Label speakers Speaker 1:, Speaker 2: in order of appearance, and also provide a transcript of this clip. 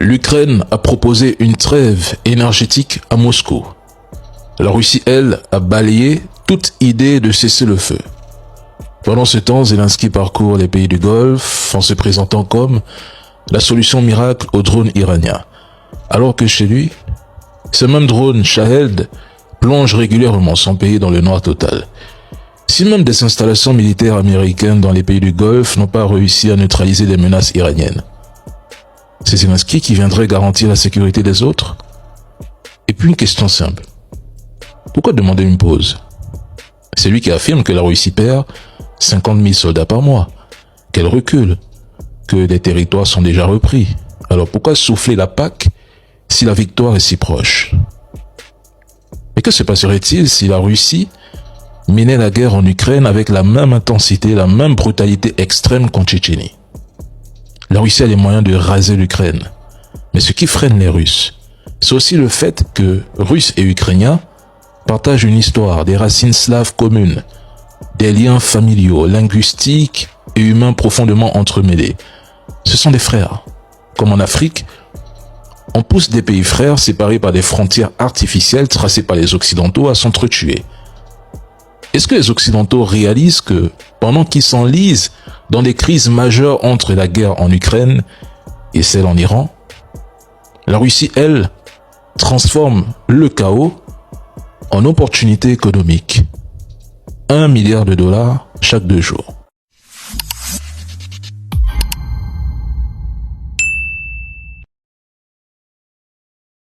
Speaker 1: L'Ukraine a proposé une trêve énergétique à Moscou. La Russie, elle, a balayé toute idée de cesser le feu. Pendant ce temps, Zelensky parcourt les pays du Golfe en se présentant comme la solution miracle aux drones iraniens. Alors que chez lui, ce même drone Shahed plonge régulièrement son pays dans le noir total. Si même des installations militaires américaines dans les pays du Golfe n'ont pas réussi à neutraliser les menaces iraniennes, c'est Zelensky qui viendrait garantir la sécurité des autres? Et puis une question simple. Pourquoi demander une pause? C'est lui qui affirme que la Russie perd 50 000 soldats par mois, qu'elle recule, que les territoires sont déjà repris. Alors pourquoi souffler la Pâque si la victoire est si proche? Et que se passerait-il si la Russie menait la guerre en Ukraine avec la même intensité, la même brutalité extrême qu'en Tchétchénie? La Russie a les moyens de raser l'Ukraine. Mais ce qui freine les Russes, c'est aussi le fait que Russes et Ukrainiens partagent une histoire, des racines slaves communes, des liens familiaux, linguistiques et humains profondément entremêlés. Ce sont des frères. Comme en Afrique, on pousse des pays frères séparés par des frontières artificielles tracées par les Occidentaux à s'entretuer. Est-ce que les Occidentaux réalisent que, pendant qu'ils s'enlisent dans des crises majeures entre la guerre en Ukraine et celle en Iran, la Russie, elle, transforme le chaos en opportunité économique. $1 milliard chaque 2 jours.